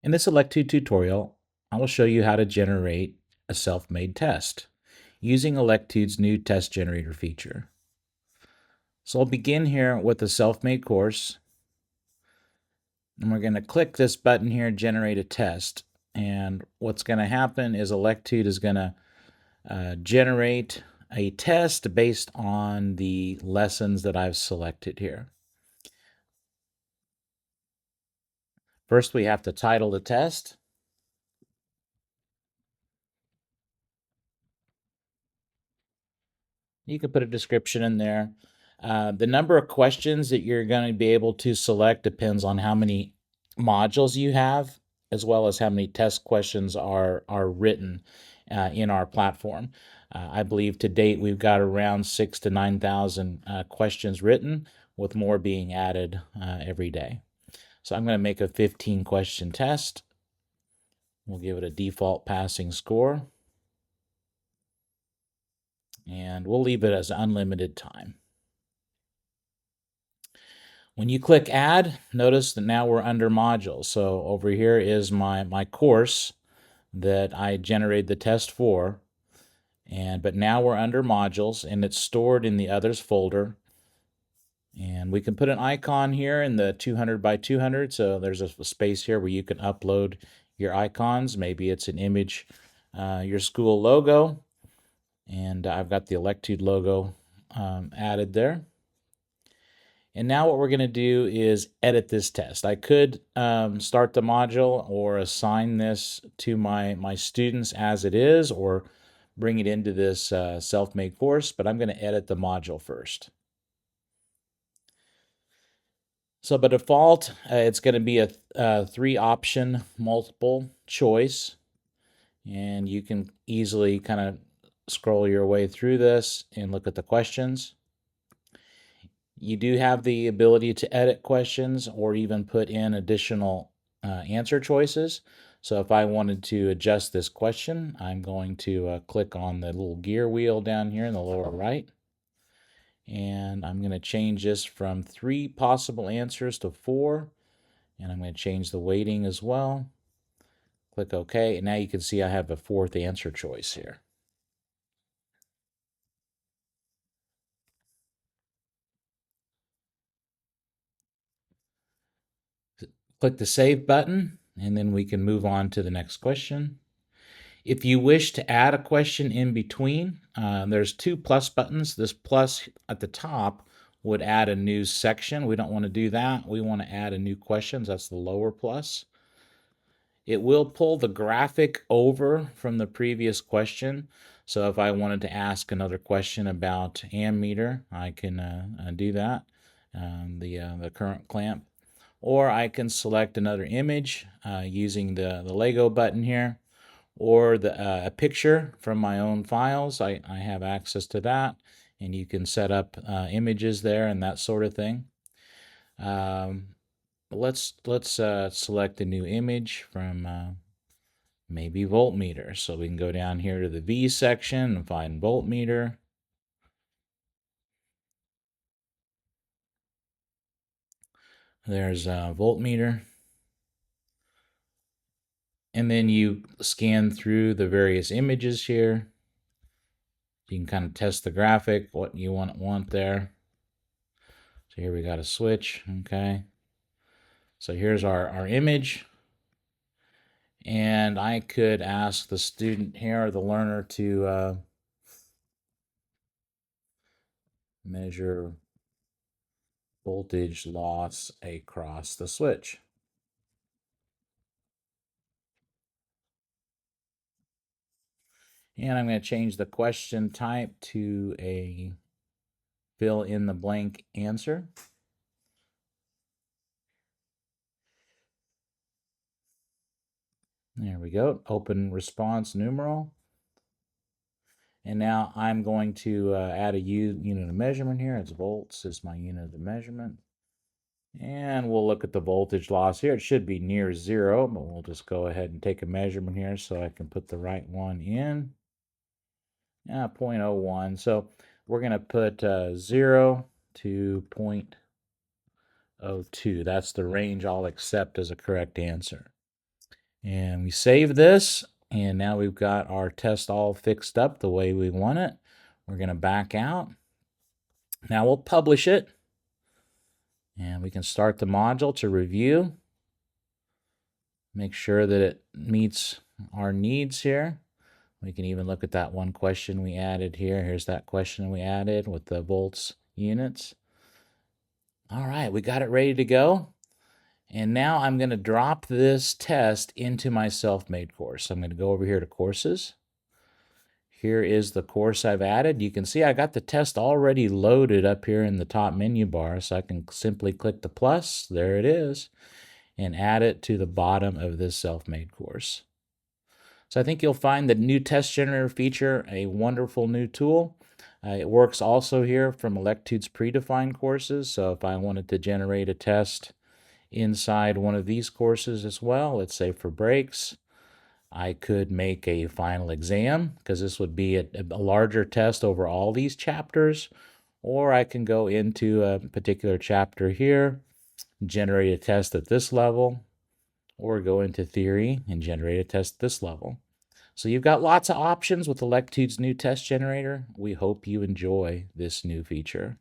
In this Electude tutorial, I will show you how to generate a self-made test using Electude's new test generator feature. So I'll begin here with the self-made course, and we're going to click this button here, generate a test. And what's going to happen is Electude is going to generate a test based on the lessons that I've selected here. First, we have to title the test. You can put a description in there. The number of questions that you're going to be able to select depends on how many modules you have, as well as how many test questions are written in our platform. I believe to date we've got around 6,000 to 9,000 questions written, with more being added every day. So I'm going to make a 15 question test. We'll give it a default passing score, and we'll leave it as unlimited time. When you click add, notice that now we're under modules. So over here is my course that I generated the test for. But now we're under modules, and it's stored in the others folder. And we can put an icon here in the 200 by 200. So there's a space here where you can upload your icons. Maybe it's an image, your school logo. And I've got the Electude logo added there. And now what we're going to do is edit this test. I could start the module or assign this to my students as it is, or bring it into this self-made course, but I'm going to edit the module first. So by default, it's going to be a 3-option multiple choice, and you can easily kind of scroll your way through this and look at the questions. You do have the ability to edit questions or even put in additional answer choices. So if I wanted to adjust this question, I'm going to click on the little gear wheel down here in the lower right. And I'm going to change this from 3 possible answers to 4. And I'm going to change the weighting as well. Click OK. And now you can see I have a 4th answer choice here. Click the Save button, and then we can move on to the next question. If you wish to add a question in between, there's 2 plus buttons. This plus at the top would add a new section. We don't want to do that. We want to add a new question. That's the lower plus. It will pull the graphic over from the previous question. So if I wanted to ask another question about ammeter, I can do that, the current clamp. Or I can select another image using the Lego button here, or a picture from my own files. I have access to that, and you can set up images there and that sort of thing. Let's select a new image from maybe voltmeter. So we can go down here to the V section and find voltmeter. There's a voltmeter. And then you scan through the various images here. You can kind of test the graphic, what you want there. So here we got a switch, okay. So here's our image. And I could ask the student here, or the learner, to measure voltage loss across the switch. And I'm going to change the question type to a fill in the blank answer. There we go. Open response numeral. And now I'm going to add a unit of measurement here. It's volts is my unit of measurement. And we'll look at the voltage loss here. It should be near 0, but we'll just go ahead and take a measurement here so I can put the right one in. 0.01. So we're going to put 0 to 0.02. That's the range I'll accept as a correct answer. And we save this, and now we've got our test all fixed up the way we want it. We're going to back out. Now we'll publish it, and we can start the module to review. Make sure that it meets our needs here. We can even look at that one question we added here. Here's that question we added with the volts units. All right, we got it ready to go. And now I'm going to drop this test into my self-made course. I'm going to go over here to courses. Here is the course I've added. You can see I got the test already loaded up here in the top menu bar, so I can simply click the plus, there it is, and add it to the bottom of this self-made course. So I think you'll find the new test generator feature a wonderful new tool. It works also here from Electude's predefined courses, so if I wanted to generate a test inside one of these courses as well, let's say for brakes, I could make a final exam, because this would be a larger test over all these chapters, or I can go into a particular chapter here, generate a test at this level, or go into theory and generate a test at this level. So you've got lots of options with Electude's new test generator. We hope you enjoy this new feature.